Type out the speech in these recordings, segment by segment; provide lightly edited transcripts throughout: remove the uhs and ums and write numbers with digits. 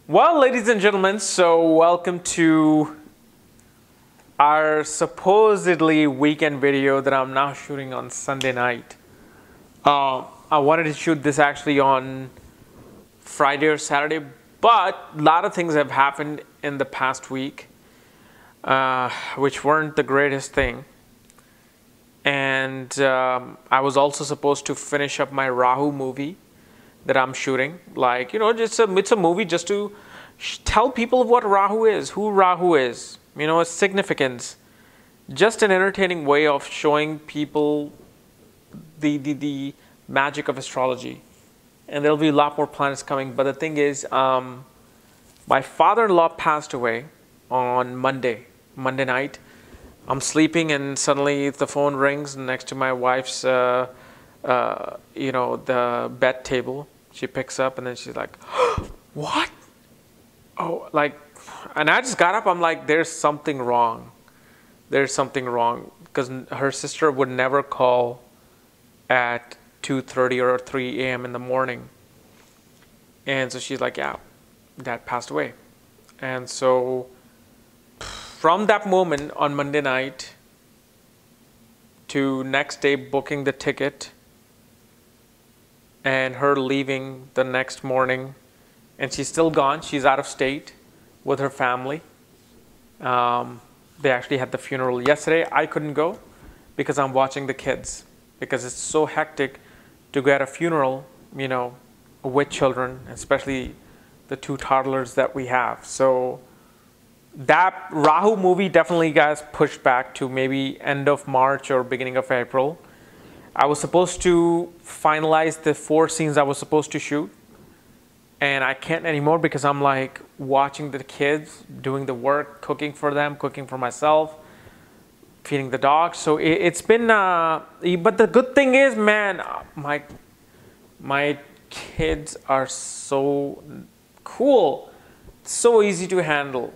Well, ladies and gentlemen, so welcome to our supposedly weekend video that I'm now shooting on Sunday night. I wanted to shoot this actually on Friday or Saturday, but a lot of things have happened in the past week, which weren't the greatest thing. And I was also supposed to finish up my Rahu movie that I'm shooting. Like, you know, it's a movie just to tell people what Rahu is, who Rahu is, you know, its significance. Just an entertaining way of showing people the magic of astrology. And there'll be a lot more planets coming. But the thing is, my father-in-law passed away on Monday night. I'm sleeping and suddenly the phone rings next to my wife's, you know, the bed table. She picks up and then she's like, what? Oh, like, and I just got up. I'm like, there's something wrong. There's something wrong. Because her sister would never call at 2:30 or 3 a.m. in the morning. And so she's like, yeah, Dad passed away. And so from that moment on Monday night to next day booking the ticket and her leaving the next morning, and she's still gone. She's out of state with her family. They actually had the funeral yesterday. I couldn't go because I'm watching the kids, because it's so hectic to go at a funeral, you know, with children, especially the 2 toddlers that we have. So that Rahu movie definitely got pushed back to maybe end of March or beginning of April. I was supposed to finalize the 4 scenes I was supposed to shoot, and I can't anymore because I'm like watching the kids, doing the work, cooking for them, cooking for myself, feeding the dog. So it's been, but the good thing is, man, my kids are so cool, so easy to handle.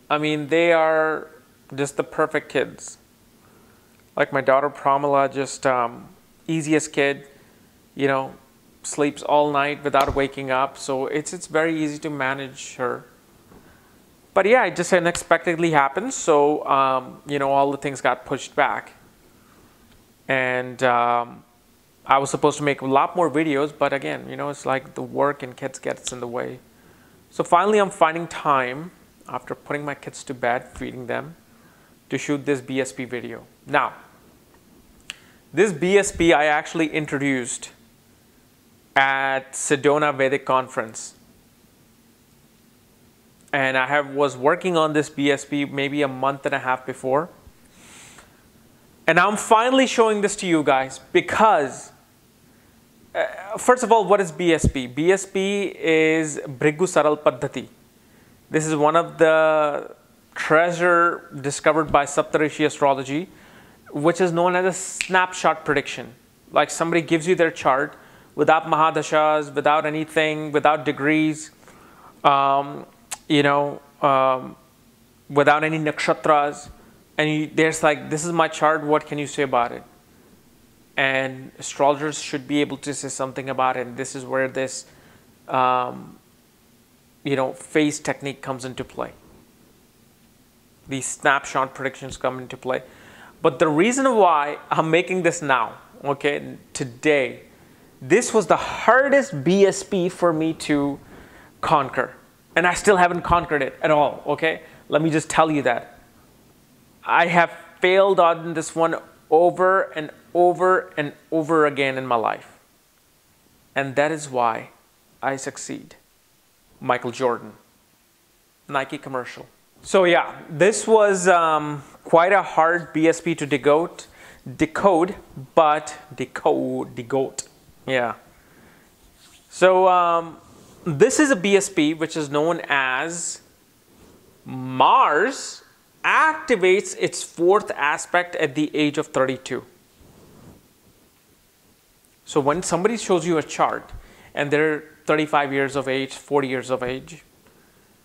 I mean, they are just the perfect kids. Like my daughter Pramila, just easiest kid, you know, sleeps all night without waking up. So it's very easy to manage her. But yeah, it just unexpectedly happened. So, you know, all the things got pushed back. And I was supposed to make a lot more videos, but again, you know, it's like the work and kids gets in the way. So finally, I'm finding time after putting my kids to bed, feeding them, to shoot this BSP video. Now, this BSP I actually introduced at Sedona Vedic Conference. And I was working on this BSP maybe a month and a half before. And I'm finally showing this to you guys because, first of all, what is BSP? BSP is Bhrigu Saral Paddhati. This is one of the treasure discovered by Saptarishi astrology, which is known as a snapshot prediction. Like somebody gives you their chart without mahadashas, without anything, without degrees, you know, without any nakshatras. And there's like, this is my chart, what can you say about it? And astrologers should be able to say something about it. And this is where this, you know, phase technique comes into play. These snapshot predictions come into play. But the reason why I'm making this now, okay, today, this was the hardest BSP for me to conquer. And I still haven't conquered it at all, okay? Let me just tell you that. I have failed on this one over and over and over again in my life. And that is why I succeed. Michael Jordan, Nike commercial. So yeah, this was quite a hard BSP to decode, yeah. So this is a BSP which is known as Mars activates its 4th aspect at the age of 32. So when somebody shows you a chart and they're 35 years of age, 40 years of age,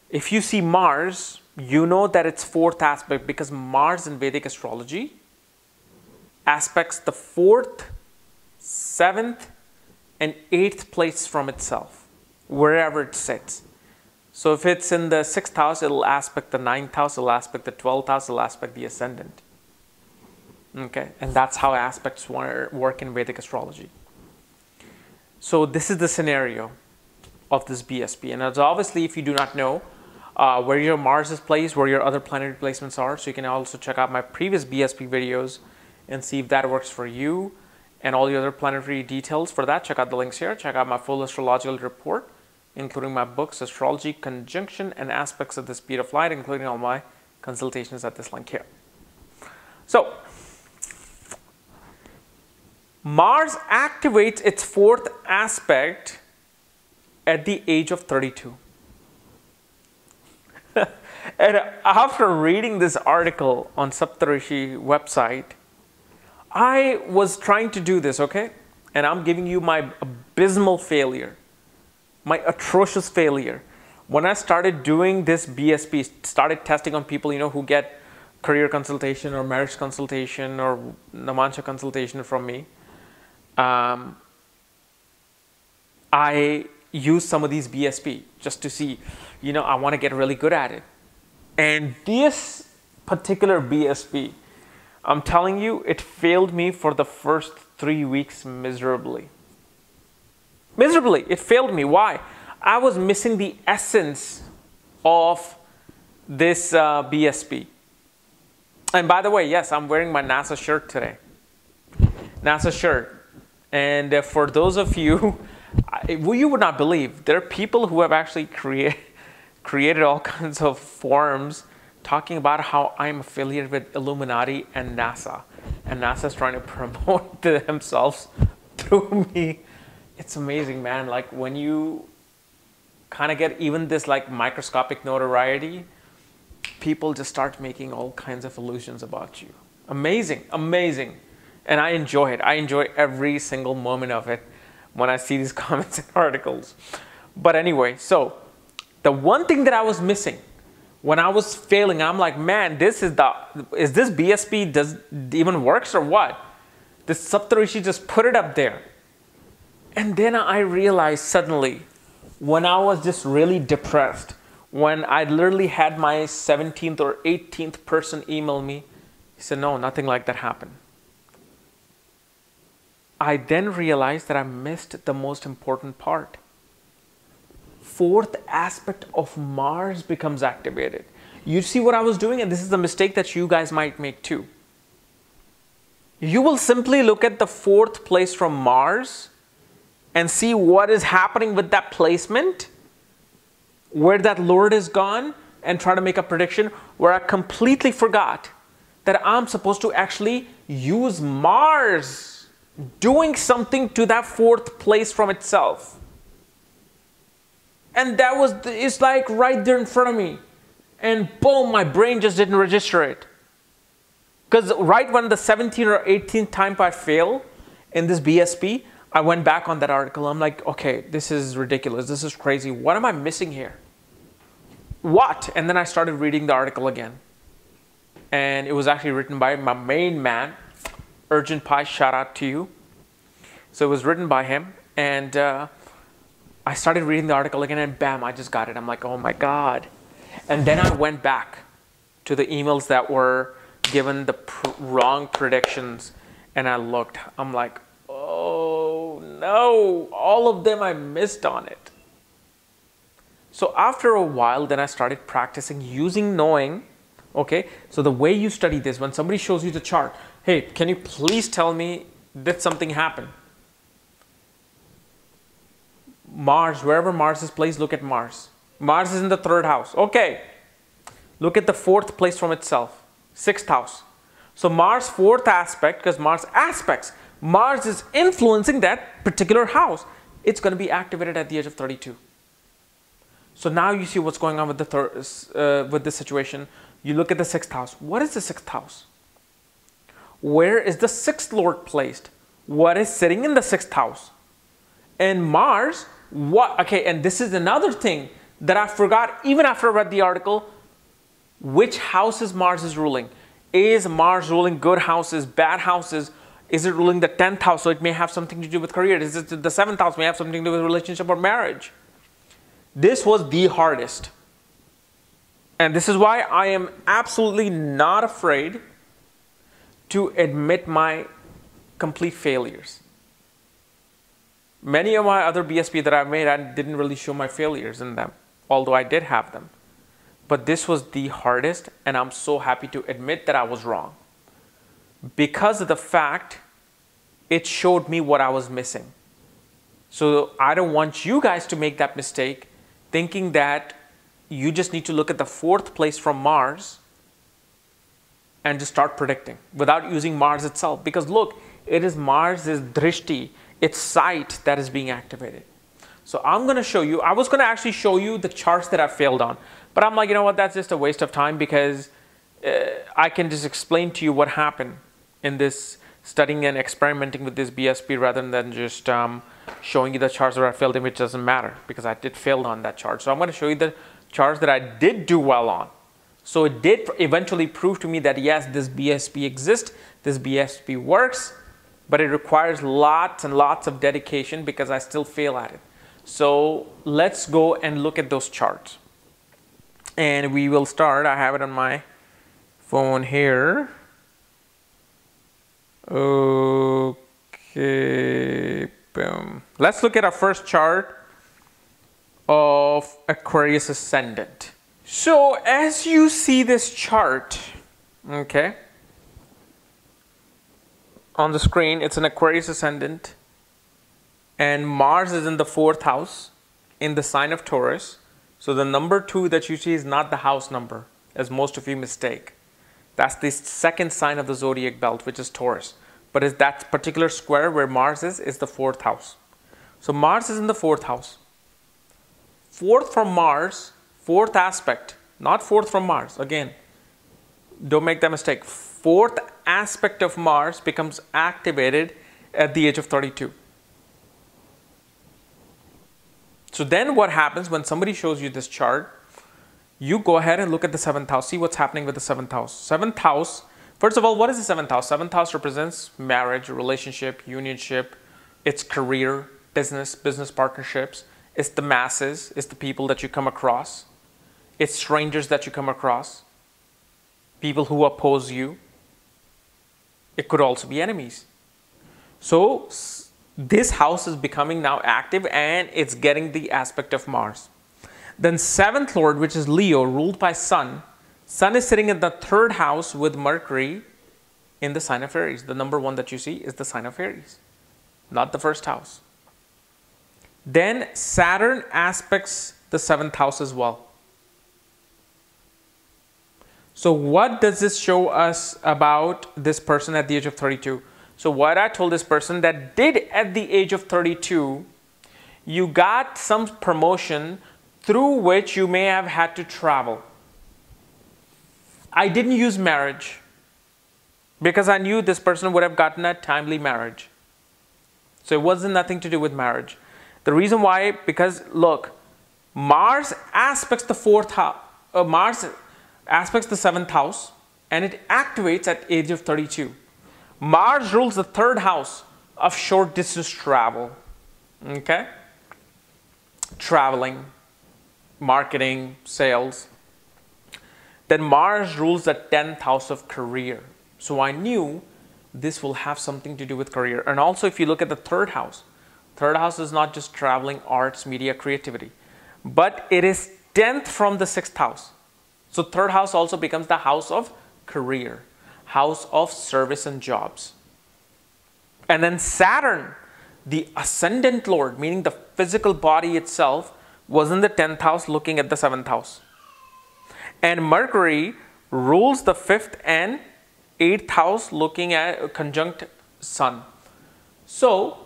if you see Mars, you know that it's 4th aspect, because Mars in Vedic astrology aspects the 4th, 7th, and 8th place from itself, wherever it sits. So if it's in the 6th house, it'll aspect the 9th house, it'll aspect the 12th house, it'll aspect the ascendant. Okay, and that's how aspects work in Vedic astrology. So this is the scenario of this BSP. And it's obviously, if you do not know where your Mars is placed, where your other planetary placements are, so you can also check out my previous BSP videos and see if that works for you and all the other planetary details. For that, check out the links here. Check out my full astrological report, including my books, Astrology, Conjunction, and Aspects of the Speed of Light, including all my consultations at this link here. So, Mars activates its 4th aspect at the age of 32. And after reading this article on Saptarishi website, I was trying to do this, okay? And I'm giving you my abysmal failure, my atrocious failure. When I started doing this BSP, started testing on people, you know, who get career consultation or marriage consultation or Namansha consultation from me, I use some of these BSP just to see, you know, I want to get really good at it. And this particular BSP, I'm telling you, it failed me for the first 3 weeks miserably. Miserably, it failed me. Why? I was missing the essence of this BSP. And by the way, yes, I'm wearing my NASA shirt today. NASA shirt. And for those of you, you would not believe, there are people who have actually created all kinds of forums talking about how I'm affiliated with Illuminati and NASA. And NASA's trying to promote themselves through me. It's amazing, man. Like when you kind of get even this like microscopic notoriety, people just start making all kinds of illusions about you. Amazing, amazing. And I enjoy it. I enjoy every single moment of it when I see these comments and articles. But anyway, so the one thing that I was missing when I was failing, I'm like, man, is this BSP even works or what? This Saptarishi just put it up there. And then I realized suddenly, when I was just really depressed, when I literally had my 17th or 18th person email me, he said, no, nothing like that happened. I then realized that I missed the most important part. 4th aspect of Mars becomes activated. You see what I was doing? And this is the mistake that you guys might make too. You will simply look at the 4th place from Mars and see what is happening with that placement, where that Lord is gone, and try to make a prediction, where I completely forgot that I'm supposed to actually use Mars doing something to that 4th place from itself. And that was, it's like right there in front of me. And boom, my brain just didn't register it. Because right when the 17th or 18th time I fail in this BSP, I went back on that article. I'm like, okay, this is ridiculous. This is crazy. What am I missing here? What? And then I started reading the article again. And it was actually written by my main man, Urgent Pie, shout out to you. So it was written by him, and I started reading the article again, and bam, I just got it. I'm like, oh my God. And then I went back to the emails that were given the wrong predictions, and I looked. I'm like, oh no, all of them I missed on it. So after a while, then I started practicing using knowing. Okay, so the way you study this, when somebody shows you the chart, hey, can you please tell me, did something happen? Mars, wherever Mars is placed, look at Mars. Mars is in the 3rd house. Okay, look at the 4th place from itself, 6th house. So Mars 4th aspect, because Mars aspects, Mars is influencing that particular house. It's going to be activated at the age of 32. So now you see what's going on with with this situation. You look at the 6th house. What is the 6th house? Where is the 6th Lord placed? What is sitting in the 6th house? And Mars, what? Okay, and this is another thing that I forgot even after I read the article. Which houses Mars is ruling? Is Mars ruling good houses, bad houses? Is it ruling the 10th house? So it may have something to do with career. Is it the 7th house? May have something to do with relationship or marriage. This was the hardest. And this is why I am absolutely not afraid to admit my complete failures. Many of my other BSP that I've made, I didn't really show my failures in them, although I did have them. But this was the hardest, and I'm so happy to admit that I was wrong. Because of the fact, it showed me what I was missing. So I don't want you guys to make that mistake, thinking that you just need to look at the 4th place from Mars and just start predicting without using Mars itself. Because look, it is Mars's drishti, its sight, that is being activated. So I'm going to show you, I was going to actually show you the charts that I failed on. But I'm like, you know what, that's just a waste of time, because I can just explain to you what happened in this studying and experimenting with this BSP rather than just showing you the charts where I failed in, which doesn't matter because I did fail on that chart. So I'm going to show you the charts that I did do well on. So it did eventually prove to me that yes, this BSP exists, this BSP works, but it requires lots and lots of dedication because I still fail at it. So let's go and look at those charts. And we will start, I have it on my phone here. Okay, boom. Let's look at our first chart of Aquarius Ascendant. So as you see this chart, okay, on the screen, it's an Aquarius Ascendant, and Mars is in the 4th house in the sign of Taurus. So the number 2 that you see is not the house number, as most of you mistake. That's the 2nd sign of the zodiac belt, which is Taurus. But is that particular square where Mars is the 4th house. So Mars is in the 4th house. 4th from Mars, 4th aspect, not 4th from Mars. Again, don't make that mistake. 4th aspect of Mars becomes activated at the age of 32. So then what happens when somebody shows you this chart, you go ahead and look at the 7th house, see what's happening with the 7th house. 7th house, first of all, what is the 7th house? 7th house represents marriage, relationship, unionship, it's career, business partnerships, it's the masses, it's the people that you come across, it's strangers that you come across, people who oppose you. It could also be enemies. So this house is becoming now active and it's getting the aspect of Mars. Then 7th Lord, which is Leo, ruled by Sun. Sun is sitting in the 3rd house with Mercury in the sign of Aries. The number 1 that you see is the sign of Aries, not the 1st house. Then Saturn aspects the 7th house as well. So what does this show us about this person at the age of 32? So what I told this person that did at the age of 32, you got some promotion through which you may have had to travel. I didn't use marriage because I knew this person would have gotten a timely marriage. So it wasn't nothing to do with marriage. The reason why, because look, Mars aspects the 4th house, Mars aspects the 7th house, and it activates at age of 32. Mars rules the 3rd house of short distance travel, okay? Traveling, marketing, sales. Then Mars rules the 10th house of career. So I knew this will have something to do with career. And also if you look at the 3rd house is not just traveling, arts, media, creativity, but it is 10th from the 6th house. So 3rd house also becomes the house of career, house of service and jobs. And then Saturn, the ascendant lord, meaning the physical body itself, was in the 10th house looking at the 7th house. And Mercury rules the 5th and 8th house looking at conjunct Sun. So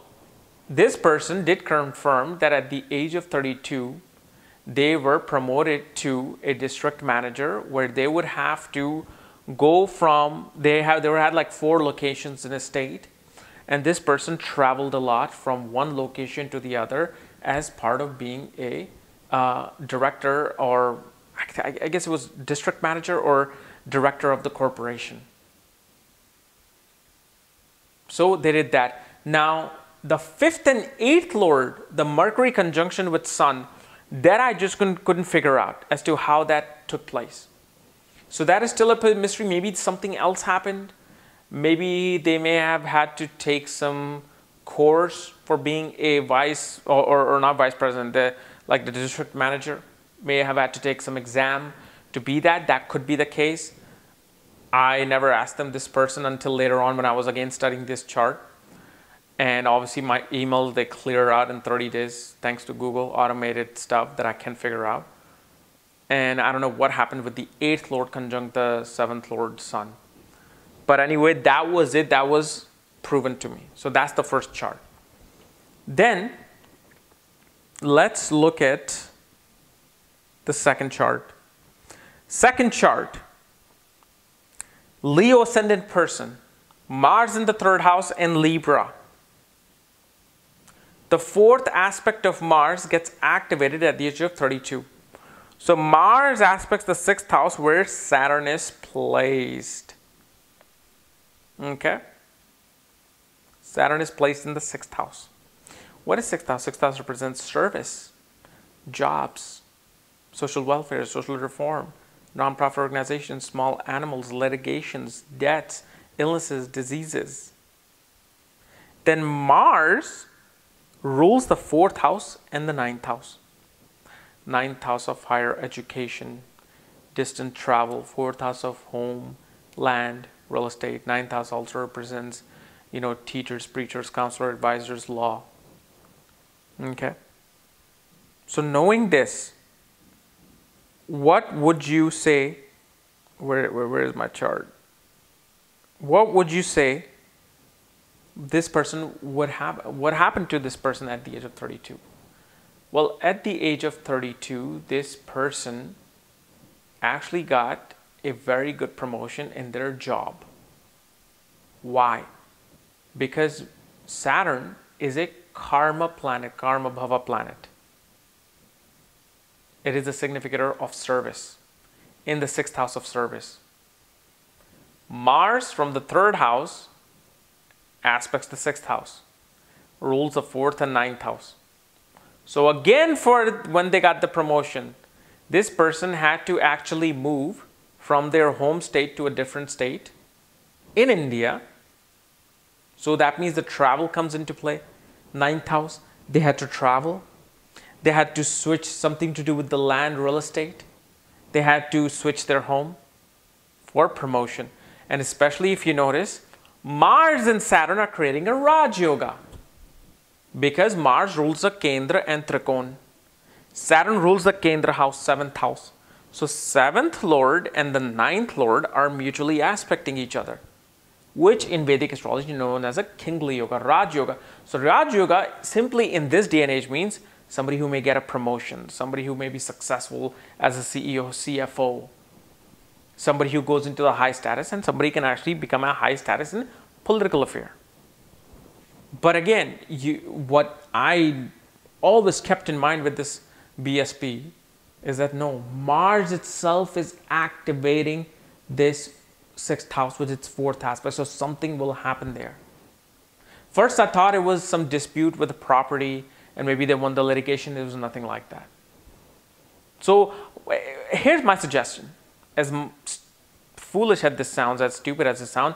this person did confirm that at the age of 32, they were promoted to a district manager where they would have to go from, they had like 4 locations in a state, and this person traveled a lot from one location to the other as part of being a director, or I guess it was district manager or director of the corporation. So they did that. Now the 5th and 8th lord, the Mercury conjunction with Sun, That I just couldn't figure out as to how that took place. So that is still a mystery. Maybe something else happened. Maybe they may have had to take some course for being a vice or not vice president, like the district manager may have had to take some exam to be that. That could be the case. I never asked them this person until later on when I was again studying this chart. And obviously my emails, they clear out in 30 days thanks to Google automated stuff that I can figure out. And I don't know what happened with the 8th Lord conjunct the 7th Lord Sun. But anyway, that was it. That was proven to me. So that's the first chart. Then let's look at the second chart. Second chart, Leo ascendant person, Mars in the 3rd house and Libra. The 4th aspect of Mars gets activated at the age of 32. So Mars aspects the 6th house where Saturn is placed. Okay? Saturn is placed in the 6th house. What is 6th house? 6th house represents service, jobs, social welfare, social reform, non-profit organizations, small animals, litigations, debts, illnesses, diseases. Then Mars rules the 4th house and the 9th house. 9th house of higher education, distant travel, 4th house of home, land, real estate. 9th house also represents, teachers, preachers, counselor, advisors, law. Okay. So knowing this, what would you say, where is my chart? What would you say this person would have, what happened to this person at the age of 32? Well, at the age of 32, this person actually got a very good promotion in their job. Why? Because Saturn is a karma planet, karma bhava planet. It is a significator of service in the 6th house of service. Mars from the 3rd house aspects the 6th house, rules the 4th and 9th house. So again, for when they got the promotion, this person had to actually move from their home state to a different state in India. So that means the travel comes into play. 9th house, they had to travel. They had to switch something to do with the land, real estate. They had to switch their home for promotion. And especially if you notice, Mars and Saturn are creating a Raj Yoga because Mars rules the Kendra and Trikon. Saturn rules the Kendra house, 7th house. So 7th Lord and the 9th Lord are mutually aspecting each other, which in Vedic astrology is known as a kingly yoga, Raj Yoga. So Raj Yoga simply in this day and age means somebody who may get a promotion, somebody who may be successful as a CEO, CFO, somebody who goes into the high status, and somebody can actually become a high status in political affair. But again, what I always kept in mind with this BSP is that no, Mars itself is activating this 6th house with its 4th aspect, so something will happen there. First, I thought it was some dispute with the property and maybe they won the litigation. It was nothing like that. So here's my suggestion. As foolish as this sounds, as stupid as it sounds,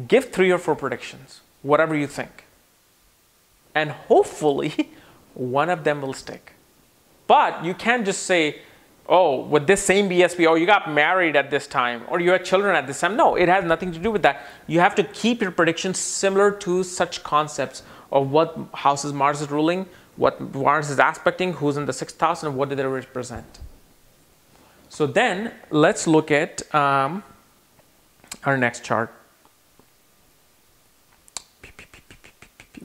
give 3 or 4 predictions, whatever you think. And hopefully one of them will stick. But you can't just say, oh, with this same BSP, oh, you got married at this time, or you had children at this time. No, it has nothing to do with that. You have to keep your predictions similar to such concepts of what houses Mars is ruling, what Mars is aspecting, who's in the 6th house, and what do they represent. So then let's look at our next chart.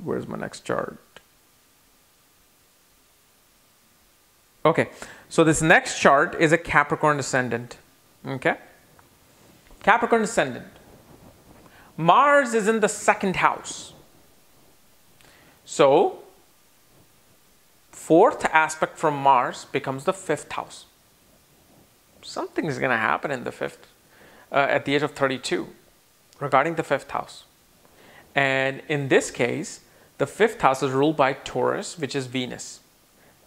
Where's my next chart? Okay, so this next chart is a Capricorn Ascendant. Okay, Capricorn Ascendant. Mars is in the 2nd house. So 4th aspect from Mars becomes the 5th house. Something is going to happen in the 5th at the age of 32 regarding the 5th house. And in this case, the 5th house is ruled by Taurus, which is Venus.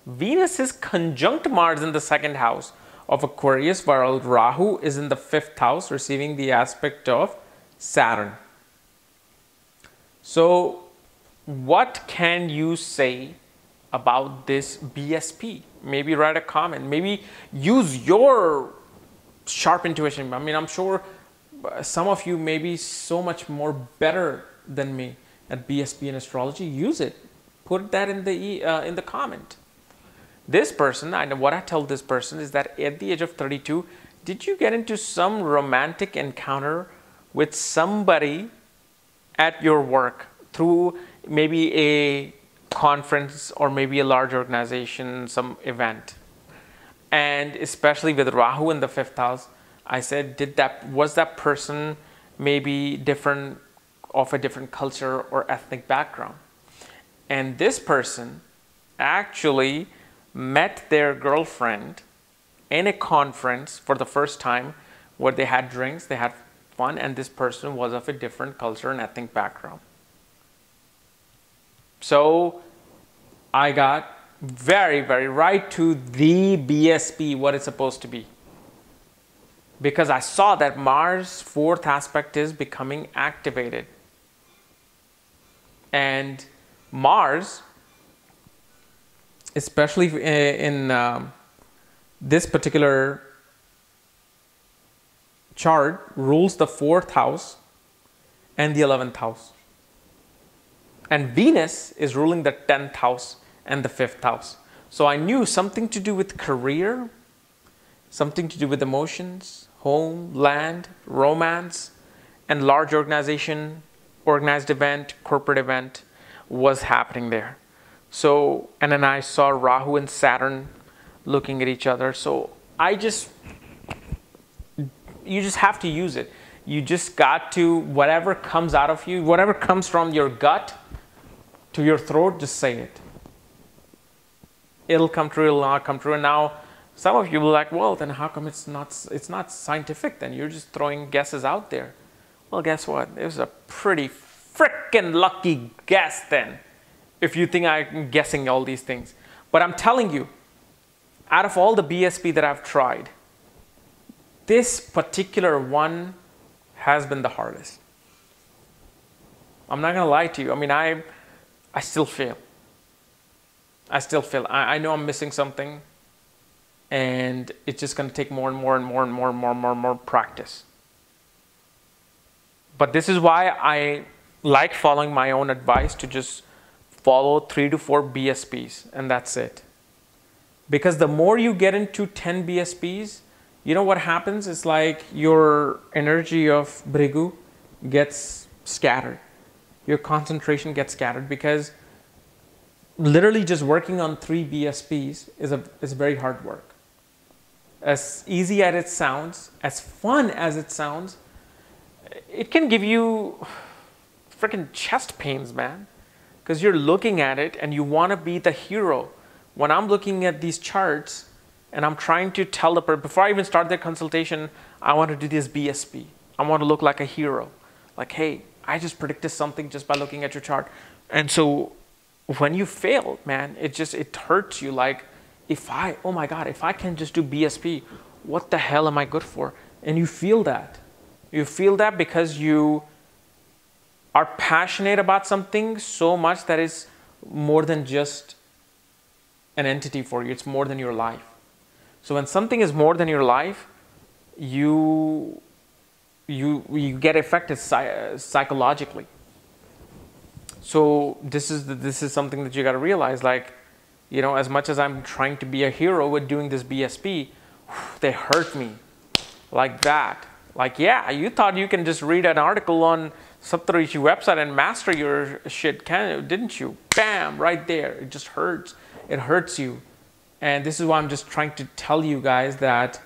Venus is conjunct Mars in the second house of Aquarius, while Rahu is in the fifth house, receiving the aspect of Saturn. So what can you say about this BSP? Maybe write a comment. Maybe use your sharp intuition. I mean, I'm sure some of you may be so much more better than me at BSP and astrology. Use it. Put that in the comment. This person, I know what I tell this person is that at the age of 32, did you get into some romantic encounter with somebody at your work through maybe a conference or maybe a large organization, some event? And especially with Rahu in the fifth house, I said, was that person maybe different, of a different culture or ethnic background? And this person actually met their girlfriend in a conference for the first time, where they had drinks, they had fun, and this person was of a different culture and ethnic background. So I got very, very right to the BSP, what it's supposed to be. Because I saw that Mars' fourth aspect is becoming activated. And Mars, especially in this particular chart, rules the fourth house and the 11th house. And Venus is ruling the 10th house and the 5th house. So I knew something to do with career, something to do with emotions, home, land, romance, and large organization, organized event, corporate event was happening there. So, and then I saw Rahu and Saturn looking at each other. So you just have to use it. You just got to, whatever comes out of you, whatever comes from your gut to your throat, just say it. It'll come true, it'll not come true. And now some of you will be like, well, then how come it's not scientific then? You're just throwing guesses out there. Well, guess what? It was a pretty freaking lucky guess then, if you think I'm guessing all these things. But I'm telling you, out of all the BSP that I've tried, this particular one has been the hardest. I'm not going to lie to you. I mean, I still fail. I still fail. I know I'm missing something, and it's just going to take more and more and more and more and more and more and more practice. But this is why I like following my own advice to just follow 3 to 4 BSPs, and that's it. Because the more you get into 10 BSPs, you know what happens? It's like your energy of Brigu gets scattered. Your concentration gets scattered, because literally just working on 3 BSPs is very hard work. As easy as it sounds, as fun as it sounds, it can give you freaking chest pains, man. Because you're looking at it and you want to be the hero. When I'm looking at these charts and I'm trying to tell the person, before I even start their consultation, I want to do this BSP. I want to look like a hero. Like, hey, I just predicted something just by looking at your chart. And so when you fail, man, it hurts you. Like, oh my God, if I can just do BSP, what the hell am I good for? And you feel that. You feel that because you are passionate about something so much that is more than just an entity for you. It's more than your life. So when something is more than your life, you get affected psychologically. So this is something that you got to realize. Like, you know, as much as I'm trying to be a hero with doing this BSP, they hurt me like that. Like, yeah, you thought you can just read an article on Saptarishi website and master your shit, didn't you? Bam, right there. It just hurts. It hurts you. And this is why I'm just trying to tell you guys that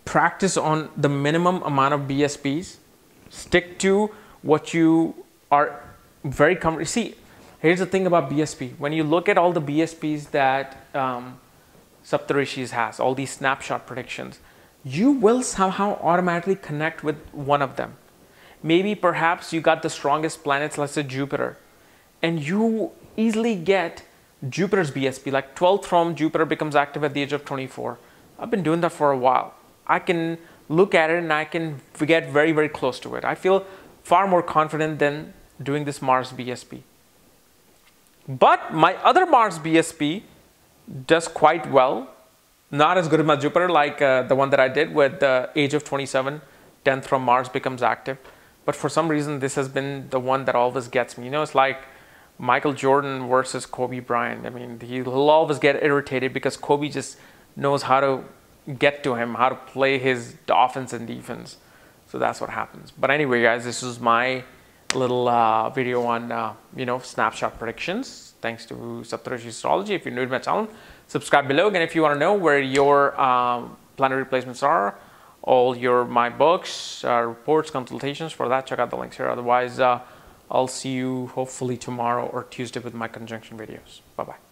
practice on the minimum amount of BSPs. Stick to what you are very comfortable. See, here's the thing about BSP. When you look at all the BSPs that Saptarishis has, all these snapshot predictions, you will somehow automatically connect with one of them. Maybe perhaps you got the strongest planets, let's say Jupiter, and you easily get Jupiter's BSP, like 12th from Jupiter becomes active at the age of 24. I've been doing that for a while. I can look at it and I can get very, very close to it. I feel far more confident than doing this Mars BSP. But my other Mars BSP does quite well. Not as good as my Jupiter, like the one that I did with the age of 27, 10th from Mars becomes active. But for some reason, this has been the one that always gets me. You know, it's like Michael Jordan versus Kobe Bryant. I mean, he'll always get irritated because Kobe just knows how to get to him, how to play his offense and defense. So that's what happens. But anyway, guys, this is my little video on, snapshot predictions. Thanks to Vedic Astrology. If you're new to my channel, subscribe below. And if you want to know where your planetary placements are, all my books, reports, consultations, for that, check out the links here. Otherwise, I'll see you hopefully tomorrow or Tuesday with my conjunction videos. Bye-bye.